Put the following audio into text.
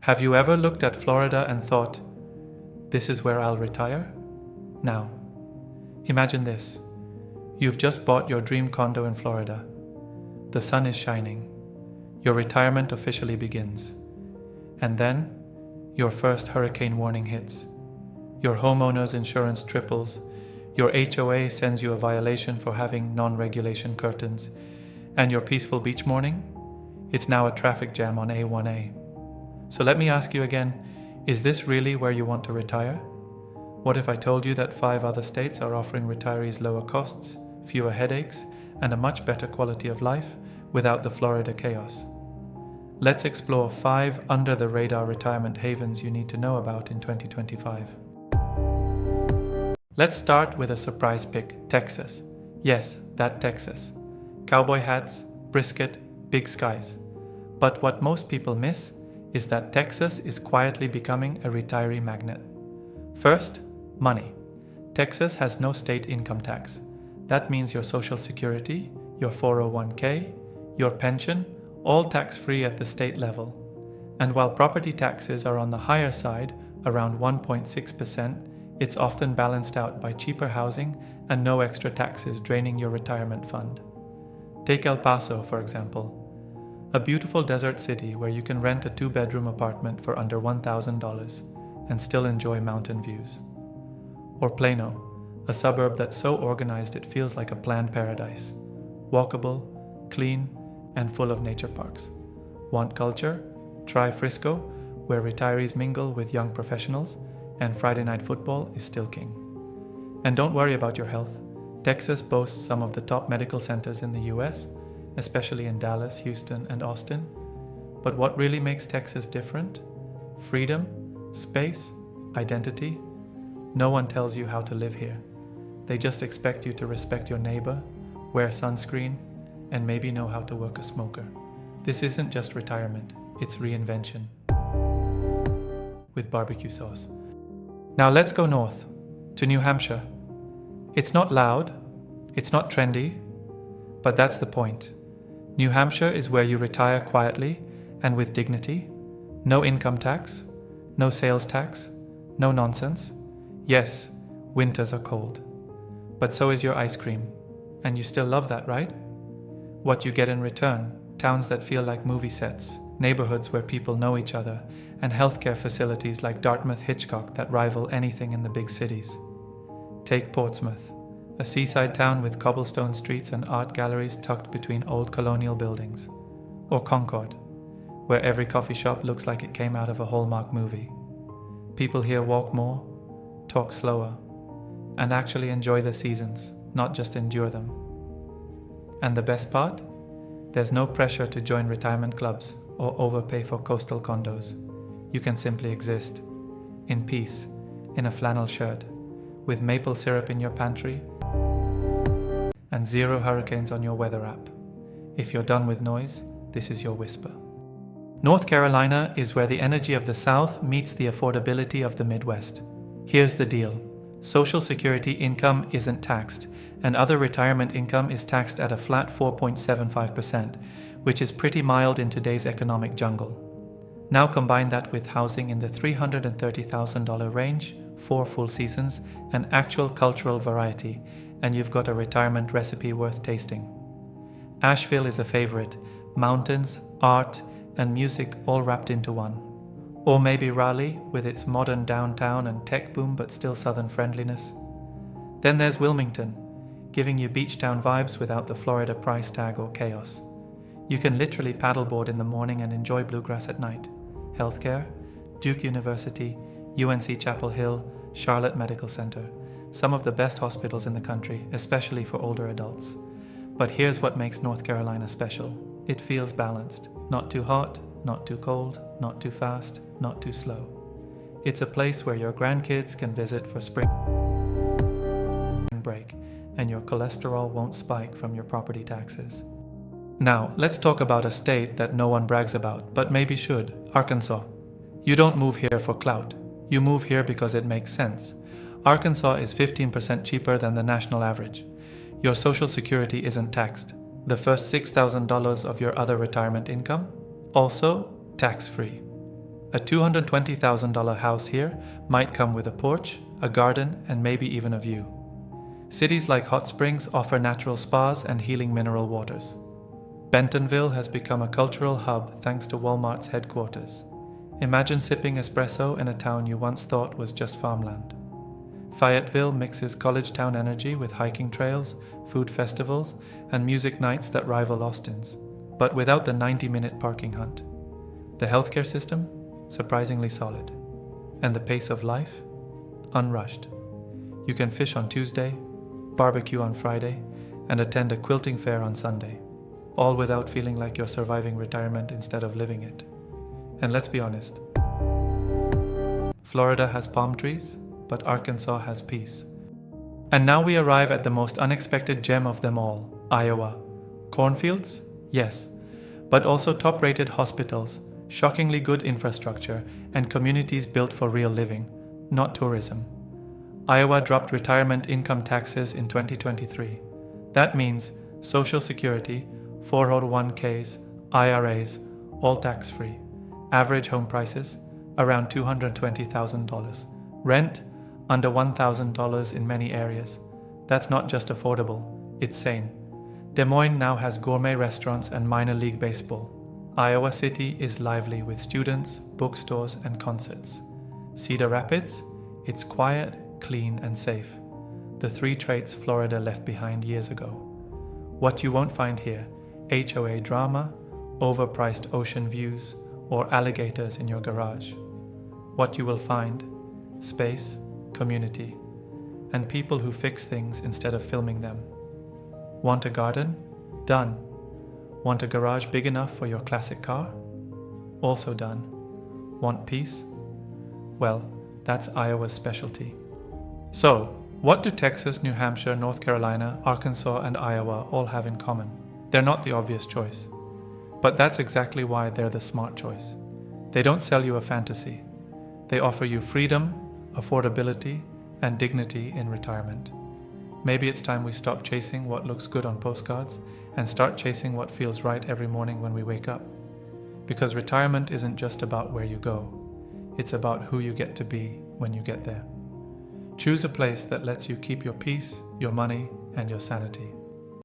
Have you ever looked at Florida and thought, this is where I'll retire? Now, imagine this. You've just bought your dream condo in Florida. The sun is shining. Your retirement officially begins. And then, your first hurricane warning hits. Your homeowner's insurance triples. Your HOA sends you a violation for having non-regulation curtains. And your peaceful beach morning? It's now a traffic jam on A1A. So let me ask you again, is this really where you want to retire? What if I told you that 5 other states are offering retirees lower costs, fewer headaches, and a much better quality of life without the Florida chaos? Let's explore 5 under-the-radar retirement havens you need to know about in 2025. Let's start with a surprise pick, Texas. Yes, that Texas. Cowboy hats, brisket, big skies. But what most people miss is that Texas is quietly becoming a retiree magnet. First, money. Texas has no state income tax. That means your Social Security, your 401k, your pension, all tax-free at the state level. And while property taxes are on the higher side, around 1.6%, it's often balanced out by cheaper housing and no extra taxes draining your retirement fund. Take El Paso, for example. A beautiful desert city where you can rent a 2-bedroom apartment for under $1,000 and still enjoy mountain views. Or Plano, a suburb that's so organized it feels like a planned paradise. Walkable, clean, and full of nature parks. Want culture? Try Frisco, where retirees mingle with young professionals, and Friday night football is still king. And don't worry about your health. Texas boasts some of the top medical centers in the US, especially in Dallas, Houston, and Austin. But what really makes Texas different? Freedom, space, identity. No one tells you how to live here. They just expect you to respect your neighbor, wear sunscreen, and maybe know how to work a smoker. This isn't just retirement, it's reinvention. With barbecue sauce. Now let's go north, to New Hampshire. It's not loud, it's not trendy, but that's the point. New Hampshire is where you retire quietly and with dignity. No income tax, no sales tax, no nonsense. Yes, winters are cold, but so is your ice cream, and you still love that, right? What you get in return, towns that feel like movie sets, neighborhoods where people know each other, and healthcare facilities like Dartmouth Hitchcock that rival anything in the big cities. Take Portsmouth, a seaside town with cobblestone streets and art galleries tucked between old colonial buildings. Or Concord, where every coffee shop looks like it came out of a Hallmark movie. People here walk more, talk slower, and actually enjoy the seasons, not just endure them. And the best part? There's no pressure to join retirement clubs or overpay for coastal condos. You can simply exist, in peace, in a flannel shirt, with maple syrup in your pantry, and 0 hurricanes on your weather app. If you're done with noise, this is your whisper. North Carolina is where the energy of the South meets the affordability of the Midwest. Here's the deal. Social Security income isn't taxed, and other retirement income is taxed at a flat 4.75%, which is pretty mild in today's economic jungle. Now combine that with housing in the $330,000 range, 4 full seasons, and actual cultural variety, and you've got a retirement recipe worth tasting. Asheville is a favorite, mountains, art, and music all wrapped into one. Or maybe Raleigh, with its modern downtown and tech boom but still southern friendliness. Then there's Wilmington, giving you beach town vibes without the Florida price tag or chaos. You can literally paddleboard in the morning and enjoy bluegrass at night. Healthcare, Duke University, UNC Chapel Hill, Charlotte Medical Center, some of the best hospitals in the country, especially for older adults. But here's what makes North Carolina special. It feels balanced, not too hot, not too cold, not too fast, not too slow. It's a place where your grandkids can visit for spring break, and your cholesterol won't spike from your property taxes. Now, let's talk about a state that no one brags about, but maybe should, Arkansas. You don't move here for clout. You move here because it makes sense. Arkansas is 15% cheaper than the national average. Your Social Security isn't taxed. The first $6,000 of your other retirement income, also tax-free. A $220,000 house here might come with a porch, a garden, and maybe even a view. Cities like Hot Springs offer natural spas and healing mineral waters. Bentonville has become a cultural hub thanks to Walmart's headquarters. Imagine sipping espresso in a town you once thought was just farmland. Fayetteville mixes college town energy with hiking trails, food festivals, and music nights that rival Austin's, but without the 90-minute parking hunt. The healthcare system? Surprisingly solid. And the pace of life? Unrushed. You can fish on Tuesday, barbecue on Friday, and attend a quilting fair on Sunday, all without feeling like you're surviving retirement instead of living it. And let's be honest, Florida has palm trees, but Arkansas has peace. And now we arrive at the most unexpected gem of them all, Iowa. Cornfields? Yes, but also top-rated hospitals, shockingly good infrastructure, and communities built for real living, not tourism. Iowa dropped retirement income taxes in 2023. That means Social Security, 401ks, IRAs, all tax-free. Average home prices, around $220,000. Rent, under $1,000 in many areas. That's not just affordable, it's sane. Des Moines now has gourmet restaurants and minor league baseball. Iowa City is lively with students, bookstores, and concerts. Cedar Rapids? It's quiet, clean, and safe. The three traits Florida left behind years ago. What you won't find here: HOA drama, overpriced ocean views, or alligators in your garage. What you will find: space, community, and people who fix things instead of filming them. Want a garden? Done. Want a garage big enough for your classic car? Also done. Want peace? Well, that's Iowa's specialty. So, what do Texas, New Hampshire, North Carolina, Arkansas, and Iowa all have in common? They're not the obvious choice. But that's exactly why they're the smart choice. They don't sell you a fantasy. They offer you freedom, affordability, and dignity in retirement. Maybe it's time we stop chasing what looks good on postcards and start chasing what feels right every morning when we wake up. Because retirement isn't just about where you go. It's about who you get to be when you get there. Choose a place that lets you keep your peace, your money, and your sanity.